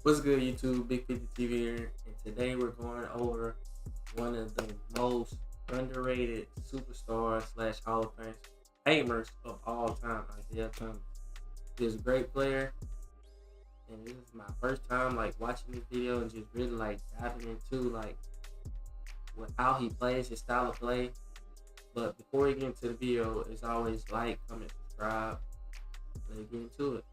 What's good, YouTube? Big 50 TV here, and today we're going over one of the most underrated superstars slash Hall of Fame famers of all time, Isiah Thomas. He's a great player, and this is my first time watching this video and just really diving into how he plays, his style of play. But before we get into the video, as always, like, comment, subscribe. Let's get into it.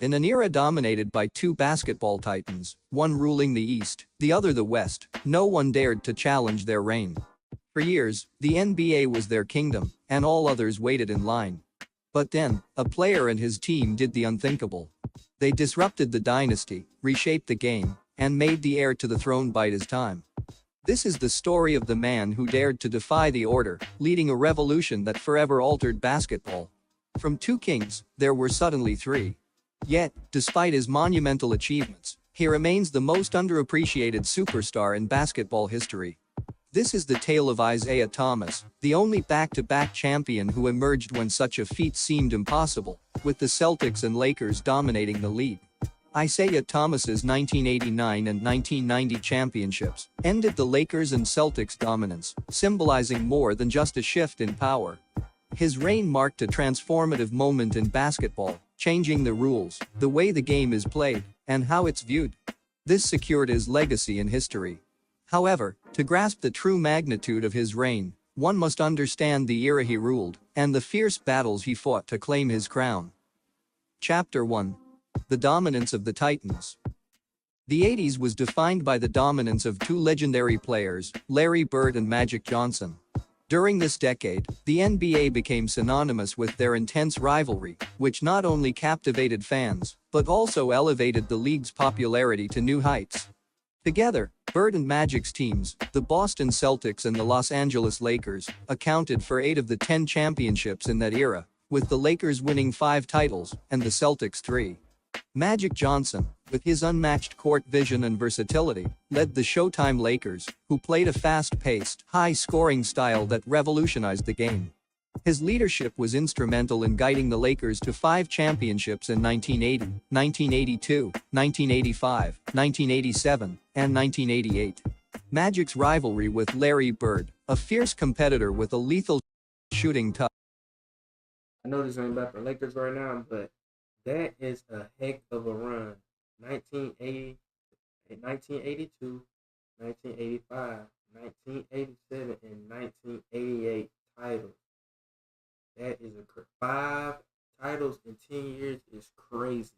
In an era dominated by two basketball titans, one ruling the East, the other the West, no one dared to challenge their reign. For years, the NBA was their kingdom, and all others waited in line. But then, a player and his team did the unthinkable. They disrupted the dynasty, reshaped the game, and made the heir to the throne bide his time. This is the story of the man who dared to defy the order, leading a revolution that forever altered basketball. From two kings, there were suddenly three. Yet, despite his monumental achievements, he remains the most underappreciated superstar in basketball history. This is the tale of Isiah Thomas, the only back-to-back champion who emerged when such a feat seemed impossible, with the Celtics and Lakers dominating the league. Isiah Thomas's 1989 and 1990 championships ended the Lakers and Celtics' dominance, symbolizing more than just a shift in power. His reign marked a transformative moment in basketball, changing the rules, the way the game is played, and how it's viewed. This secured his legacy in history. However, to grasp the true magnitude of his reign, one must understand the era he ruled and the fierce battles he fought to claim his crown. Chapter 1. The Dominance of the Titans. The 80s was defined by the dominance of two legendary players, Larry Bird and Magic Johnson. During this decade, the NBA became synonymous with their intense rivalry, which not only captivated fans, but also elevated the league's popularity to new heights. Together, Bird and Magic's teams, the Boston Celtics and the Los Angeles Lakers, accounted for 8 of the 10 championships in that era, with the Lakers winning 5 titles and the Celtics 3. Magic Johnson, with his unmatched court vision and versatility, led the Showtime Lakers, who played a fast-paced, high-scoring style that revolutionized the game. His leadership was instrumental in guiding the Lakers to 5 championships in 1980, 1982, 1985, 1987, and 1988. Magic's rivalry with Larry Bird, a fierce competitor with a lethal shooting touch. I know this ain't about the Lakers right now, but that is a heck of a run. 1980, 1982, 1985, 1987, and 1988 titles. That is 5 titles in 10 years is crazy.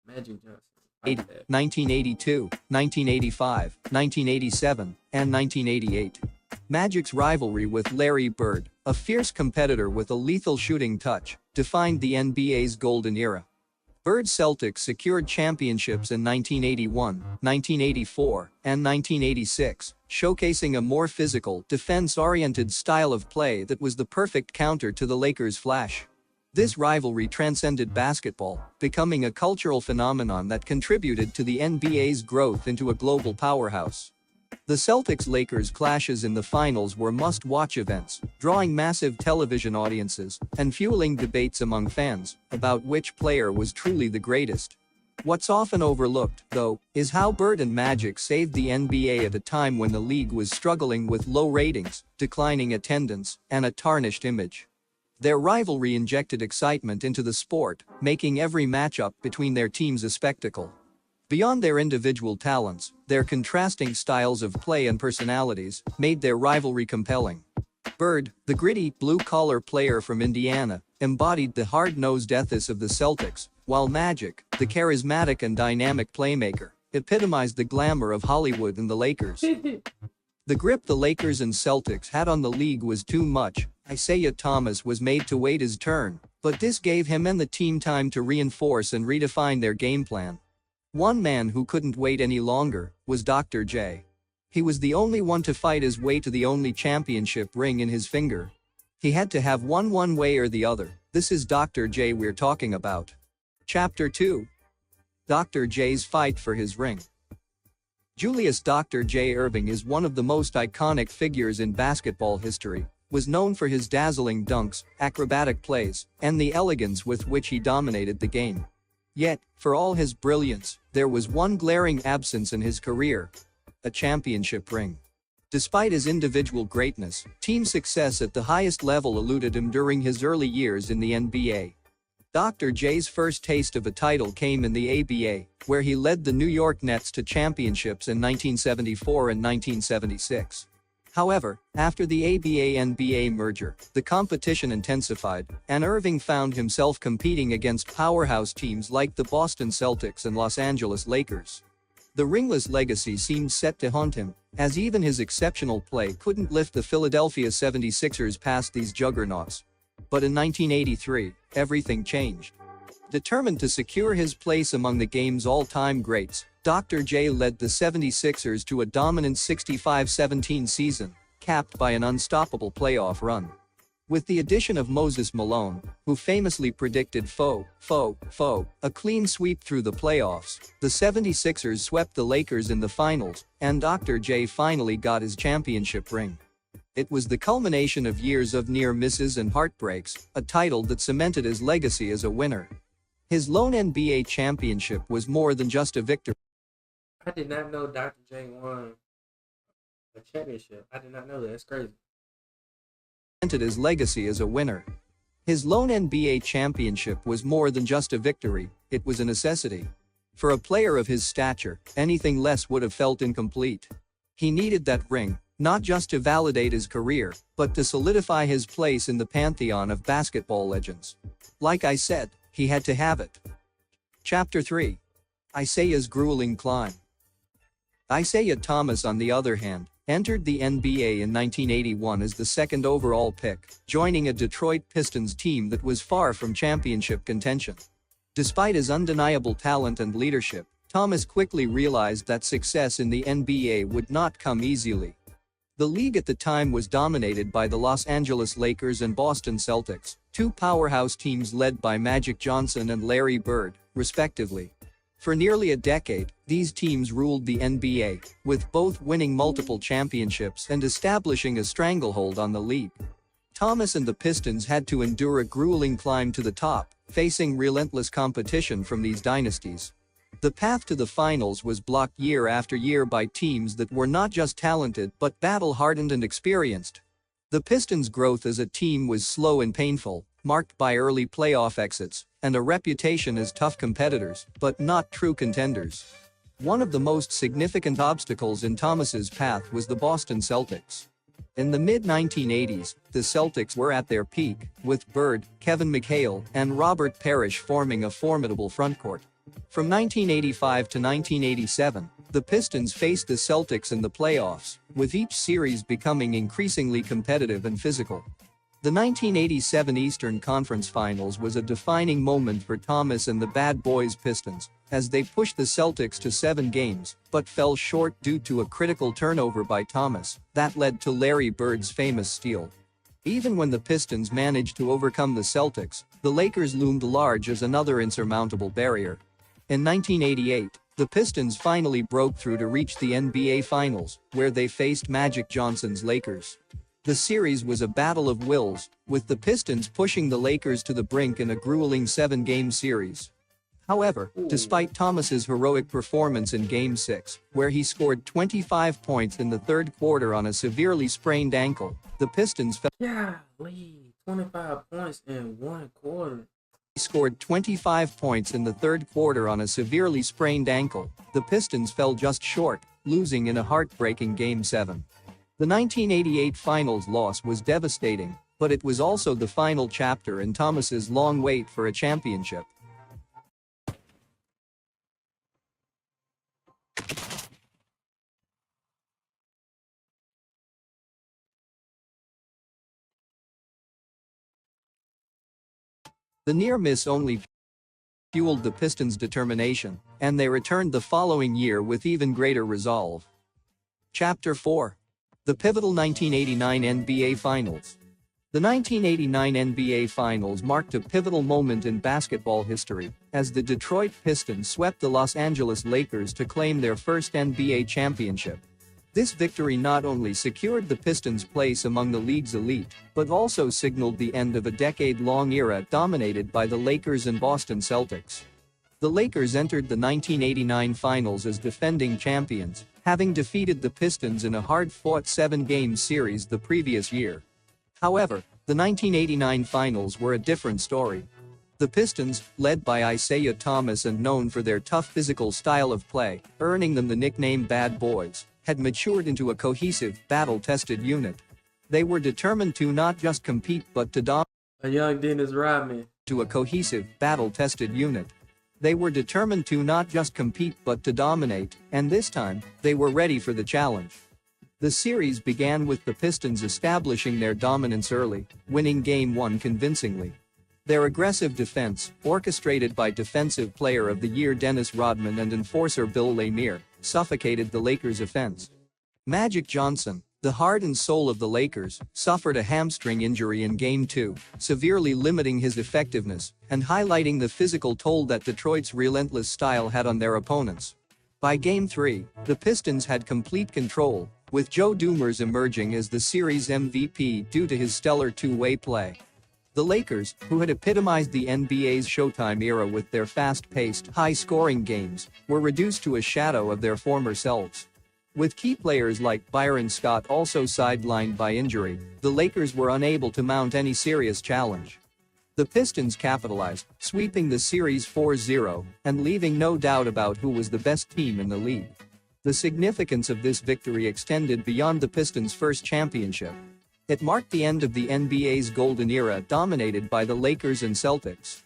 Magic Johnson. 1982, 1985, 1987, and 1988. Magic's rivalry with Larry Bird, a fierce competitor with a lethal shooting touch, defined the NBA's golden era. Bird's Celtics secured championships in 1981, 1984, and 1986, showcasing a more physical, defense-oriented style of play that was the perfect counter to the Lakers' flash. This rivalry transcended basketball, becoming a cultural phenomenon that contributed to the NBA's growth into a global powerhouse. The Celtics-Lakers clashes in the finals were must-watch events, drawing massive television audiences and fueling debates among fans about which player was truly the greatest. What's often overlooked, though, is how Bird and Magic saved the NBA at a time when the league was struggling with low ratings, declining attendance, and a tarnished image. Their rivalry injected excitement into the sport, making every matchup between their teams a spectacle. Beyond their individual talents, their contrasting styles of play and personalities made their rivalry compelling. Bird, the gritty, blue-collar player from Indiana, embodied the hard-nosed ethos of the Celtics, while Magic, the charismatic and dynamic playmaker, epitomized the glamour of Hollywood and the Lakers. The grip the Lakers and Celtics had on the league was too much. Isiah Thomas was made to wait his turn, but this gave him and the team time to reinforce and redefine their game plan. One man who couldn't wait any longer was Dr. J. He was the only one to fight his way to the only championship ring in his finger. He had to have one way or the other. This is Dr. J we're talking about. Chapter 2. Dr. J's fight for his ring. Julius Dr. J. Irving is one of the most iconic figures in basketball history, was known for his dazzling dunks, acrobatic plays, and the elegance with which he dominated the game. Yet, for all his brilliance, there was one glaring absence in his career: a championship ring. Despite his individual greatness, team success at the highest level eluded him during his early years in the NBA. Dr. J's first taste of a title came in the ABA, where he led the New York Nets to championships in 1974 and 1976. However, after the ABA-NBA merger, the competition intensified, and Irving found himself competing against powerhouse teams like the Boston Celtics and Los Angeles Lakers. The ringless legacy seemed set to haunt him, as even his exceptional play couldn't lift the Philadelphia 76ers past these juggernauts. But in 1983, everything changed. Determined to secure his place among the game's all-time greats, Dr. J led the 76ers to a dominant 65-17 season, capped by an unstoppable playoff run. With the addition of Moses Malone, who famously predicted a clean sweep through the playoffs, the 76ers swept the Lakers in the finals, and Dr. J finally got his championship ring. It was the culmination of years of near misses and heartbreaks, a title that cemented his legacy as a winner. His lone NBA championship was more than just a victory. I did not know Dr. J won a championship. I did not know that. That's crazy. His legacy as a winner. His lone NBA championship was more than just a victory, it was a necessity. For a player of his stature, anything less would have felt incomplete. He needed that ring, not just to validate his career, but to solidify his place in the pantheon of basketball legends. Like I said, he had to have it. Chapter 3. Isiah's grueling climb. Isiah Thomas, on the other hand, entered the NBA in 1981 as the second overall pick, joining a Detroit Pistons team that was far from championship contention. Despite his undeniable talent and leadership, Thomas quickly realized that success in the NBA would not come easily. The league at the time was dominated by the Los Angeles Lakers and Boston Celtics, two powerhouse teams led by Magic Johnson and Larry Bird, respectively. For nearly a decade, these teams ruled the NBA, with both winning multiple championships and establishing a stranglehold on the league. Thomas and the Pistons had to endure a grueling climb to the top, facing relentless competition from these dynasties. The path to the finals was blocked year after year by teams that were not just talented but battle-hardened and experienced. The Pistons' growth as a team was slow and painful, marked by early playoff exits and a reputation as tough competitors, but not true contenders. One of the most significant obstacles in Thomas's path was the Boston Celtics. In the mid-1980s, the Celtics were at their peak, with Bird, Kevin McHale, and Robert Parrish forming a formidable frontcourt. From 1985 to 1987, the Pistons faced the Celtics in the playoffs, with each series becoming increasingly competitive and physical. The 1987 Eastern Conference Finals was a defining moment for Thomas and the Bad Boys Pistons, as they pushed the Celtics to 7 games, but fell short due to a critical turnover by Thomas that led to Larry Bird's famous steal. Even when the Pistons managed to overcome the Celtics, the Lakers loomed large as another insurmountable barrier. In 1988, the Pistons finally broke through to reach the NBA Finals, where they faced Magic Johnson's Lakers. The series was a battle of wills, with the Pistons pushing the Lakers to the brink in a grueling 7-game series. However, despite Thomas's heroic performance in Game 6, where he scored 25 points in the third quarter on a severely sprained ankle, the Pistons fell. 25 points in one quarter. He scored 25 points in the third quarter on a severely sprained ankle. The Pistons fell just short, losing in a heartbreaking Game 7. The 1988 Finals loss was devastating, but it was also the final chapter in Thomas's long wait for a championship. The near miss only fueled the Pistons' determination, and they returned the following year with even greater resolve. Chapter 4. The pivotal 1989 NBA Finals. The 1989 NBA Finals marked a pivotal moment in basketball history, as the Detroit Pistons swept the Los Angeles Lakers to claim their first NBA championship. This victory not only secured the Pistons' place among the league's elite, but also signaled the end of a decade-long era dominated by the Lakers and Boston Celtics. The Lakers entered the 1989 finals as defending champions, having defeated the Pistons in a hard-fought 7-game series the previous year. However, the 1989 finals were a different story. The Pistons, led by Isiah Thomas and known for their tough physical style of play, earning them the nickname Bad Boys, had matured into a cohesive, battle-tested unit. They were determined to not just compete but to dominate. A young Dennis Rodman. To a cohesive, battle-tested unit. They were determined to not just compete but to dominate, and this time, they were ready for the challenge. The series began with the Pistons establishing their dominance early, winning Game 1 convincingly. Their aggressive defense, orchestrated by Defensive Player of the Year Dennis Rodman and enforcer Bill Lamere, suffocated the Lakers' offense. Magic Johnson, the heart and soul of the Lakers, suffered a hamstring injury in Game 2, severely limiting his effectiveness and highlighting the physical toll that Detroit's relentless style had on their opponents. By Game 3, the Pistons had complete control, with Joe Dumars emerging as the series MVP due to his stellar two-way play. The Lakers, who had epitomized the NBA's Showtime era with their fast-paced, high-scoring games, were reduced to a shadow of their former selves. With key players like Byron Scott also sidelined by injury, the Lakers were unable to mount any serious challenge. The Pistons capitalized, sweeping the series 4-0 and leaving no doubt about who was the best team in the league. The significance of this victory extended beyond the Pistons' first championship. It marked the end of the NBA's golden era dominated by the Lakers and Celtics.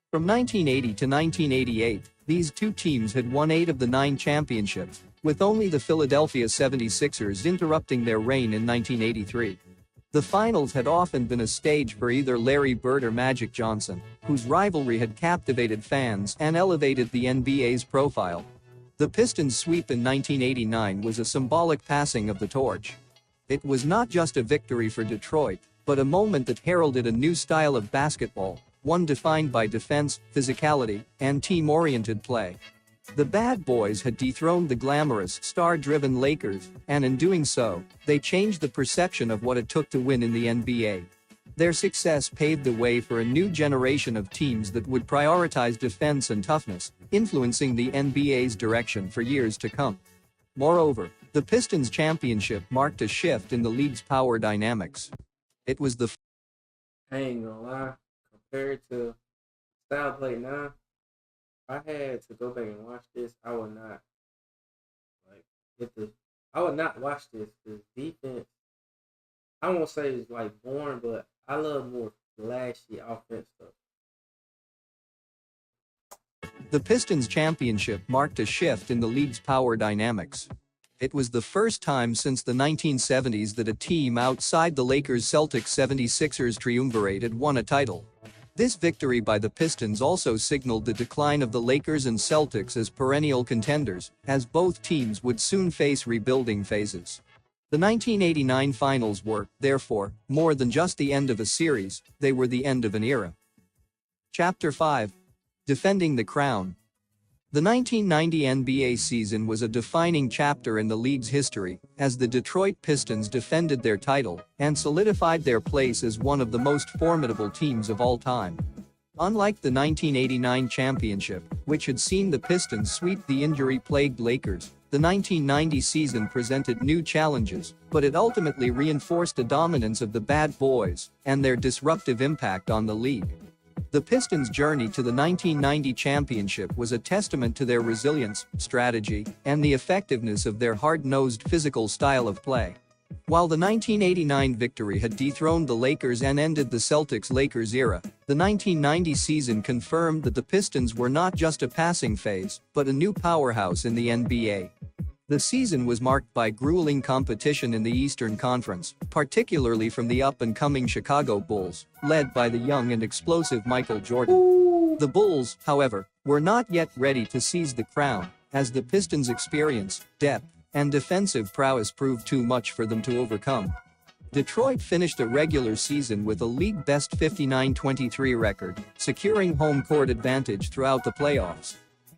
From 1980 to 1988, these two teams had won 8 of the 9 championships, with only the Philadelphia 76ers interrupting their reign in 1983. The finals had often been a stage for either Larry Bird or Magic Johnson, whose rivalry had captivated fans and elevated the NBA's profile. The Pistons' sweep in 1989 was a symbolic passing of the torch. It was not just a victory for Detroit, but a moment that heralded a new style of basketball, one defined by defense, physicality, and team-oriented play. The Bad Boys had dethroned the glamorous, star-driven Lakers, and in doing so, they changed the perception of what it took to win in the NBA. Their success paved the way for a new generation of teams that would prioritize defense and toughness, influencing the NBA's direction for years to come. Moreover, the Pistons' championship marked a shift in the league's power dynamics. It was the I ain't gonna lie. Compared to style play now, I had to go back and watch this. I would not I would not watch this. The defense, I won't say it's like boring, but I love more flashy offense stuff. The Pistons' championship marked a shift in the league's power dynamics. It was the first time since the 1970s that a team outside the Lakers' Celtics 76ers triumvirate had won a title. This victory by the Pistons also signaled the decline of the Lakers and Celtics as perennial contenders, as both teams would soon face rebuilding phases. The 1989 finals were, therefore, more than just the end of a series, they were the end of an era. Chapter 5. Defending the Crown. The 1990 NBA season was a defining chapter in the league's history, as the Detroit Pistons defended their title and solidified their place as one of the most formidable teams of all time. Unlike the 1989 championship, which had seen the Pistons sweep the injury-plagued Lakers, the 1990 season presented new challenges, but it ultimately reinforced the dominance of the Bad Boys and their disruptive impact on the league. The Pistons' journey to the 1990 championship was a testament to their resilience, strategy, and the effectiveness of their hard-nosed physical style of play. While the 1989 victory had dethroned the Lakers and ended the Celtics-Lakers era, the 1990 season confirmed that the Pistons were not just a passing phase, but a new powerhouse in the NBA. The season was marked by grueling competition in the Eastern Conference, particularly from the up-and-coming Chicago Bulls, led by the young and explosive Michael Jordan. The Bulls, however, were not yet ready to seize the crown, as the Pistons' experience, depth, and defensive prowess proved too much for them to overcome. Detroit finished the regular season with a league-best 59-23 record, securing home court advantage throughout the playoffs.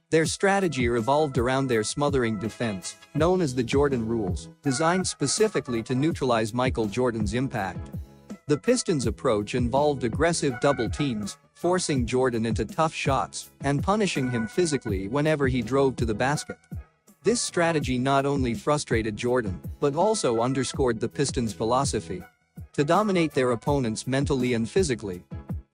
Their strategy revolved around their smothering defense, known as the Jordan Rules, designed specifically to neutralize Michael Jordan's impact. The Pistons' approach involved aggressive double teams, forcing Jordan into tough shots and punishing him physically whenever he drove to the basket. This strategy not only frustrated Jordan, but also underscored the Pistons' philosophy to dominate their opponents mentally and physically.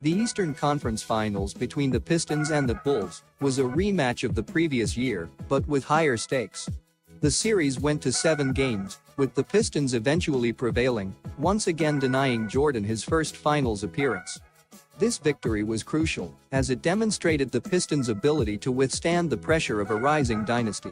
The Eastern Conference Finals between the Pistons and the Bulls was a rematch of the previous year, but with higher stakes. The series went to 7 games, with the Pistons eventually prevailing, once again denying Jordan his first finals appearance. This victory was crucial, as it demonstrated the Pistons' ability to withstand the pressure of a rising dynasty.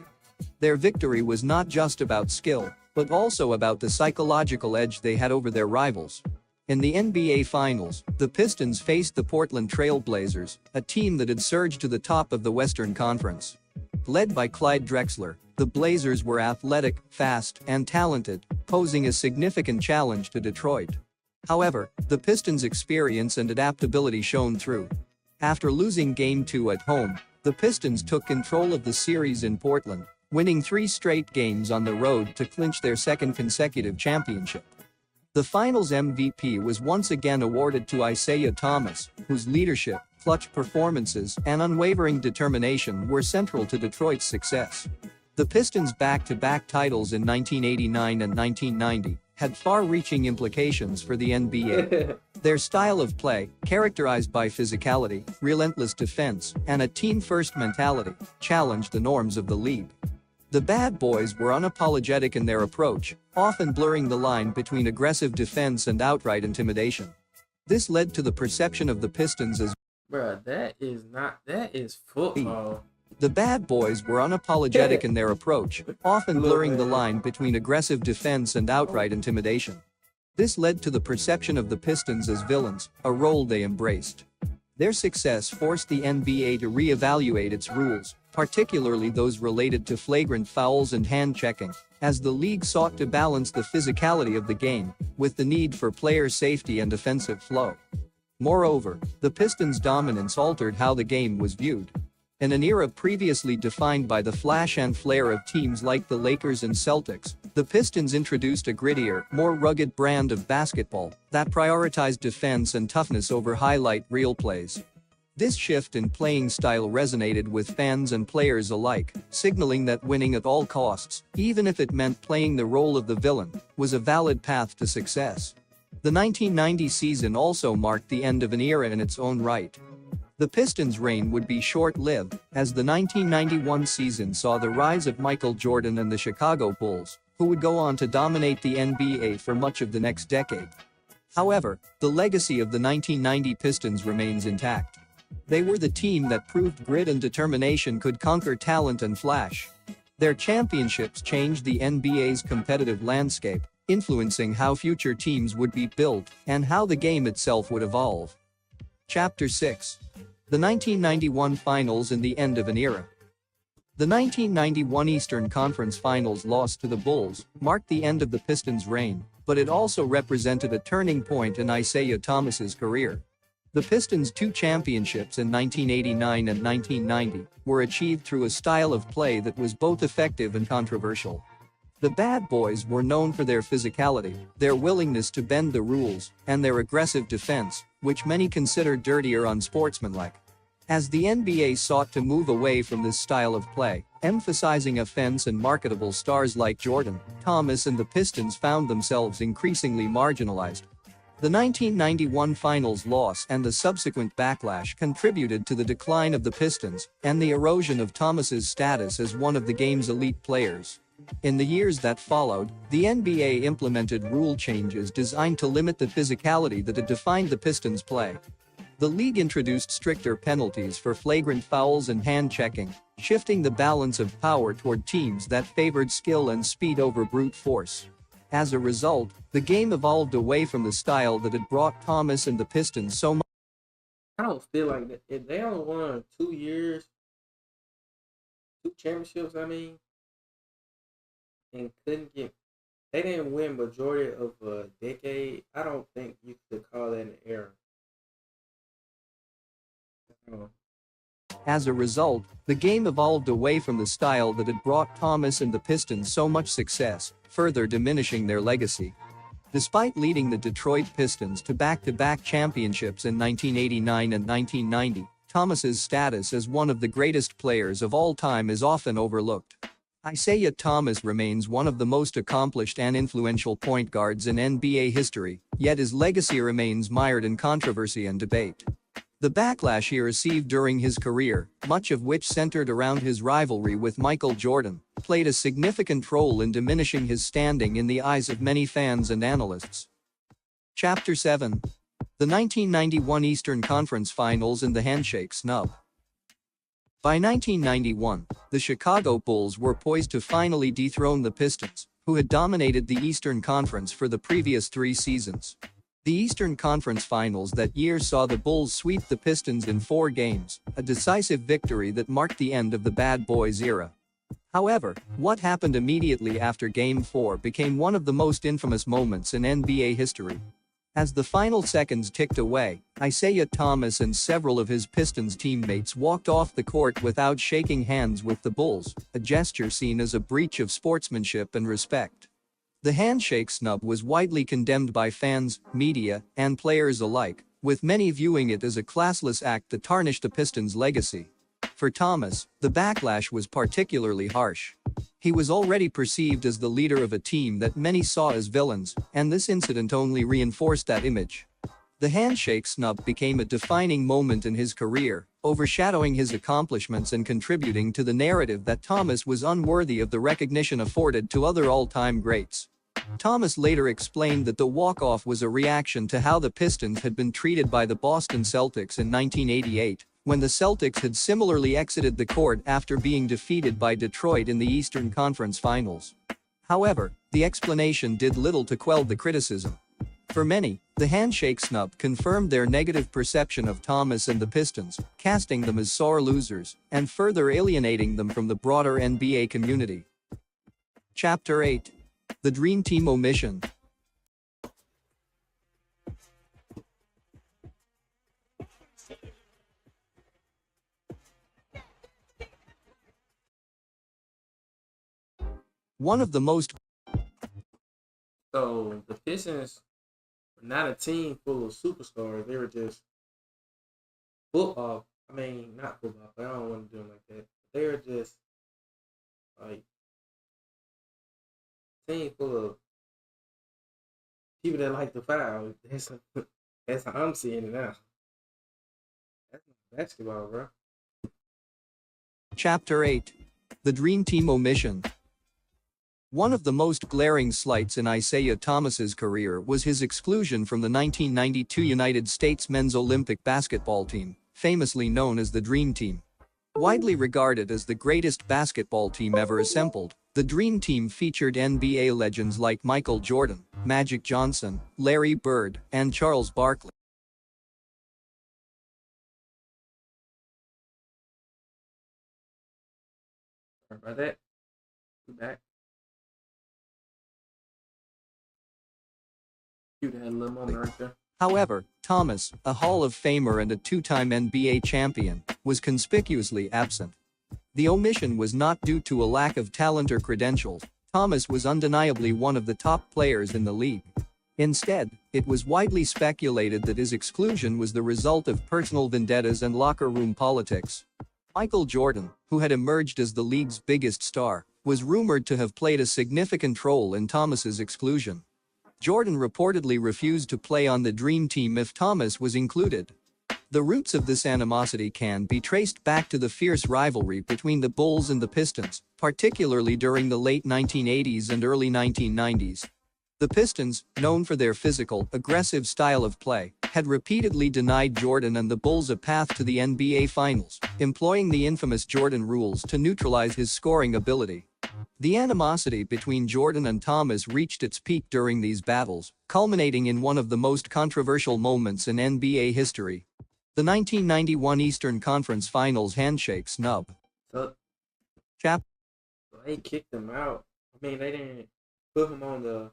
Their victory was not just about skill, but also about the psychological edge they had over their rivals. In the NBA Finals, the Pistons faced the Portland Trail Blazers, a team that had surged to the top of the Western Conference. Led by Clyde Drexler, the Blazers were athletic, fast, and talented, posing a significant challenge to Detroit. However, the Pistons' experience and adaptability shone through. After losing Game 2 at home, the Pistons took control of the series in Portland, winning 3 straight games on the road to clinch their second consecutive championship. The Finals MVP was once again awarded to Isiah Thomas, whose leadership, clutch performances, and unwavering determination were central to Detroit's success. The Pistons' back-to-back titles in 1989 and 1990 had far-reaching implications for the NBA. Their style of play, characterized by physicality, relentless defense, and a team-first mentality, challenged the norms of the league. The Bad Boys were unapologetic in their approach, often blurring the line between aggressive defense and outright intimidation. This led to the perception of the Pistons as Bruh, that is football. The Bad Boys were unapologetic in their approach, often blurring the line between aggressive defense and outright intimidation. This led to the perception of the Pistons as villains, a role they embraced. Their success forced the NBA to re-evaluate its rules, particularly those related to flagrant fouls and hand-checking, as the league sought to balance the physicality of the game with the need for player safety and offensive flow. Moreover, the Pistons' dominance altered how the game was viewed. In an era previously defined by the flash and flair of teams like the Lakers and Celtics, the Pistons introduced a grittier, more rugged brand of basketball that prioritized defense and toughness over highlight reel plays. This shift in playing style resonated with fans and players alike, signaling that winning at all costs, even if it meant playing the role of the villain, was a valid path to success. The 1990 season also marked the end of an era in its own right. The Pistons' reign would be short-lived, as the 1991 season saw the rise of Michael Jordan and the Chicago Bulls, who would go on to dominate the NBA for much of the next decade. However, the legacy of the 1990 Pistons remains intact. They were the team that proved grit and determination could conquer talent and flash. Their championships changed the NBA's competitive landscape, influencing how future teams would be built and how the game itself would evolve. Chapter 6. The 1991 Finals and the End of an Era. The 1991 Eastern Conference Finals loss to the Bulls marked the end of the Pistons' reign, but it also represented a turning point in Isiah Thomas's career. The Pistons' 2 championships in 1989 and 1990 were achieved through a style of play that was both effective and controversial. The Bad Boys were known for their physicality, their willingness to bend the rules, and their aggressive defense, which many consider dirty or unsportsmanlike. As the NBA sought to move away from this style of play, emphasizing offense and marketable stars like Jordan, Thomas and the Pistons found themselves increasingly marginalized. The 1991 Finals loss and the subsequent backlash contributed to the decline of the Pistons and the erosion of Thomas's status as one of the game's elite players. In the years that followed, the NBA implemented rule changes designed to limit the physicality that had defined the Pistons' play. The league introduced stricter penalties for flagrant fouls and hand-checking, shifting the balance of power toward teams that favored skill and speed over brute force. As a result, the game evolved away from the style that had brought Thomas and the Pistons so much. I don't feel like that. If they only won 2 years, 2 championships, and they didn't win majority of a decade. I don't think you could call that an era. As a result, the game evolved away from the style that had brought Thomas and the Pistons so much success, further diminishing their legacy. Despite leading the Detroit Pistons to back-to-back championships in 1989 and 1990, Thomas's status as one of the greatest players of all time is often overlooked. Isiah Thomas remains one of the most accomplished and influential point guards in NBA history, yet his legacy remains mired in controversy and debate. The backlash he received during his career, much of which centered around his rivalry with Michael Jordan, played a significant role in diminishing his standing in the eyes of many fans and analysts. Chapter 7. The 1991 Eastern Conference Finals and the handshake snub. By 1991, the Chicago Bulls were poised to finally dethrone the Pistons, who had dominated the Eastern Conference for the previous 3 seasons. The Eastern Conference Finals that year saw the Bulls sweep the Pistons in 4 games, a decisive victory that marked the end of the Bad Boys era. However, what happened immediately after Game 4 became one of the most infamous moments in NBA history. As the final seconds ticked away, Isiah Thomas and several of his Pistons teammates walked off the court without shaking hands with the Bulls, a gesture seen as a breach of sportsmanship and respect. The handshake snub was widely condemned by fans, media, and players alike, with many viewing it as a classless act that tarnished the Pistons' legacy. For Thomas, the backlash was particularly harsh. He was already perceived as the leader of a team that many saw as villains, and this incident only reinforced that image. The handshake snub became a defining moment in his career, overshadowing his accomplishments and contributing to the narrative that Thomas was unworthy of the recognition afforded to other all-time greats. Thomas later explained that the walk-off was a reaction to how the Pistons had been treated by the Boston Celtics in 1988, when the Celtics had similarly exited the court after being defeated by Detroit in the Eastern Conference Finals. However, the explanation did little to quell the criticism. For many, the handshake snub confirmed their negative perception of Thomas and the Pistons, casting them as sore losers and further alienating them from the broader NBA community. Chapter 8. The Dream Team Omission. One of the most So the Pistons were not a team full of superstars. They were just football. I mean, not football, but I don't want to do them like that. They were just like a team full of people that like to foul. That's how I'm seeing it now. That's not basketball, bro. Chapter 8. The Dream Team Omission. One of the most glaring slights in Isiah Thomas's career was his exclusion from the 1992 United States men's Olympic basketball team, famously known as the Dream Team. Widely regarded as the greatest basketball team ever assembled, the Dream Team featured NBA legends like Michael Jordan, Magic Johnson, Larry Bird, and Charles Barkley. Sorry about that. We back. You'd had a little moment right there. However, Thomas, a Hall of Famer and a 2-time NBA champion, was conspicuously absent. The omission was not due to a lack of talent or credentials. Thomas was undeniably one of the top players in the league. Instead, it was widely speculated that his exclusion was the result of personal vendettas and locker room politics. Michael Jordan, who had emerged as the league's biggest star, was rumored to have played a significant role in Thomas's exclusion. Jordan reportedly refused to play on the Dream Team if Thomas was included. The roots of this animosity can be traced back to the fierce rivalry between the Bulls and the Pistons, particularly during the late 1980s and early 1990s. The Pistons, known for their physical, aggressive style of play, had repeatedly denied Jordan and the Bulls a path to the NBA Finals, employing the infamous Jordan rules to neutralize his scoring ability. The animosity between Jordan and Thomas reached its peak during these battles, culminating in one of the most controversial moments in NBA history. The 1991 Eastern Conference Finals handshake snub. So Chap. they kicked him out. I mean, they didn't put him on the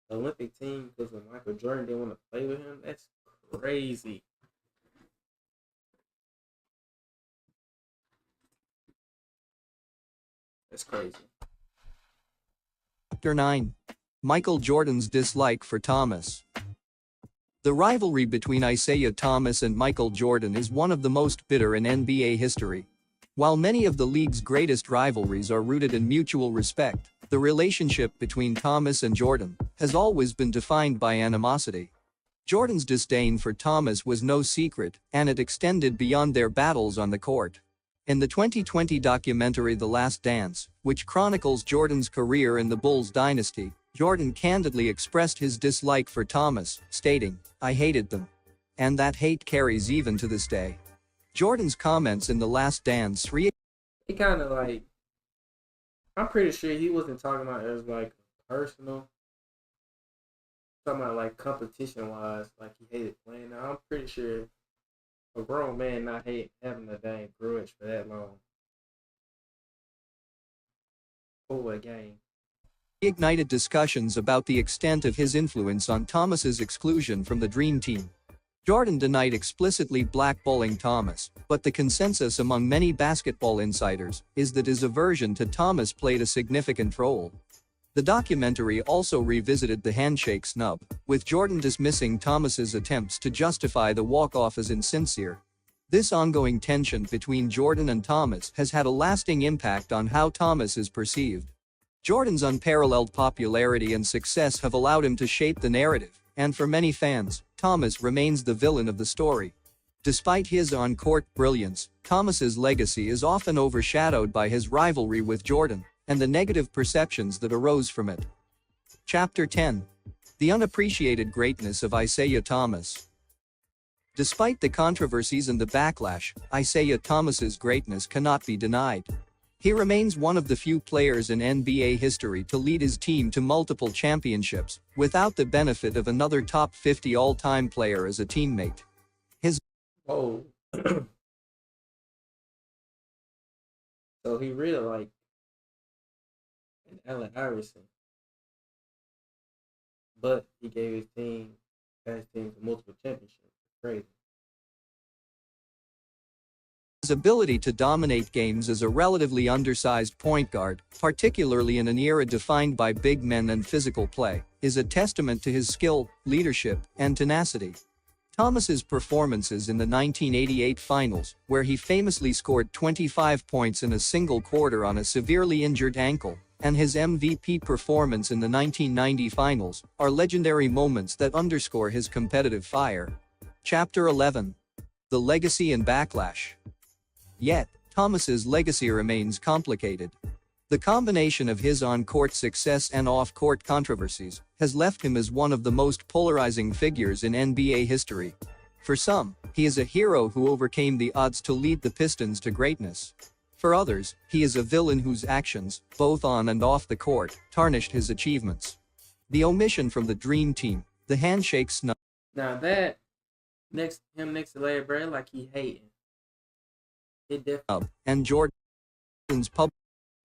Olympic team because of Michael Jordan didn't want to play with him. That's crazy. That's crazy. Chapter 9. Michael Jordan's dislike for Thomas. The rivalry between Isiah Thomas and Michael Jordan is one of the most bitter in NBA history. While many of the league's greatest rivalries are rooted in mutual respect, the relationship between Thomas and Jordan has always been defined by animosity. Jordan's disdain for Thomas was no secret, and it extended beyond their battles on the court. In the 2020 documentary The Last Dance, which chronicles Jordan's career in the Bulls dynasty, Jordan candidly expressed his dislike for Thomas, stating, "I hated them. And that hate carries even to this day." Jordan's comments in The Last Dance He kind of like, I'm pretty sure he wasn't talking about it as like personal. Talking about like competition wise, like he hated playing. Now I'm pretty sure a grown man not having a dang grudge for that long over a game. ignited discussions about the extent of his influence on Thomas's exclusion from the Dream Team. Jordan denied explicitly blackballing Thomas, but the consensus among many basketball insiders is that his aversion to Thomas played a significant role. The documentary also revisited the handshake snub, with Jordan dismissing Thomas's attempts to justify the walk-off as insincere. This ongoing tension between Jordan and Thomas has had a lasting impact on how Thomas is perceived. Jordan's unparalleled popularity and success have allowed him to shape the narrative, and for many fans, Thomas remains the villain of the story. Despite his on-court brilliance, Thomas's legacy is often overshadowed by his rivalry with Jordan and the negative perceptions that arose from it. Chapter 10. The Unappreciated Greatness of Isiah Thomas. Despite the controversies and the backlash, Isiah Thomas's greatness cannot be denied. He remains one of the few players in NBA history to lead his team to multiple championships, without the benefit of another top 50 all-time player as a teammate. Whoa. So he really like an Allen Iverson, but he gave his team, to multiple championships. Crazy. His ability to dominate games as a relatively undersized point guard, particularly in an era defined by big men and physical play, is a testament to his skill, leadership, and tenacity. Thomas's performances in the 1988 finals, where he famously scored 25 points in a single quarter on a severely injured ankle, and his MVP performance in the 1990 finals, are legendary moments that underscore his competitive fire. Chapter 11. The Legacy and Backlash. Yet, Thomas's legacy remains complicated. The combination of his on-court success and off-court controversies has left him as one of the most polarizing figures in NBA history. For some, he is a hero who overcame the odds to lead the Pistons to greatness. For others, he is a villain whose actions, both on and off the court, tarnished his achievements. The omission from the Dream Team, the handshake snub. Now that next to Larry Bird, like he hating. It definitely And Jordan's pub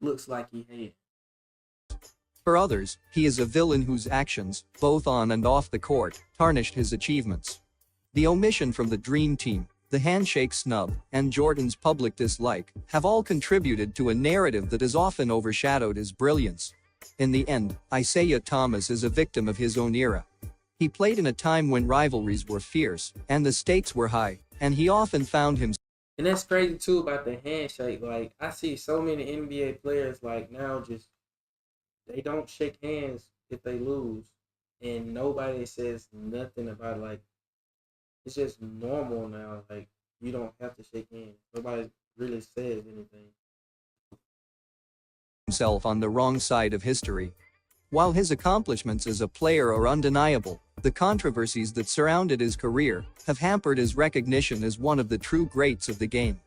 looks like he hated. For others, he is a villain whose actions, both on and off the court, tarnished his achievements. The omission from the Dream Team, the handshake snub, and Jordan's public dislike have all contributed to a narrative that has often overshadowed his brilliance. In the end, Isiah Thomas is a victim of his own era. He played in a time when rivalries were fierce, and the stakes were high, and he often found himself. And that's crazy too about the handshake. Like I see so many NBA players like now just they don't shake hands if they lose, and nobody says nothing about it. Like it's just normal now. Like you don't have to shake hands. Nobody really says anything. Himself on the wrong side of history. While his accomplishments as a player are undeniable, the controversies that surrounded his career have hampered his recognition as one of the true greats of the game.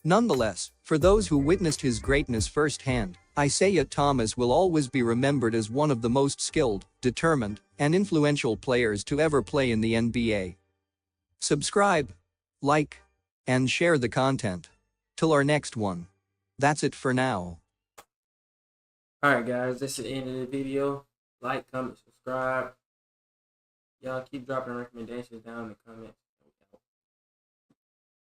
Nonetheless, for those who witnessed his greatness firsthand, Isiah Thomas will always be remembered as one of the most skilled, determined, and influential players to ever play in the NBA. Subscribe, like, and share the content. Till our next one. That's it for now. Alright guys, this is the end of the video. Like, comment, subscribe. Y'all keep dropping recommendations down in the comments.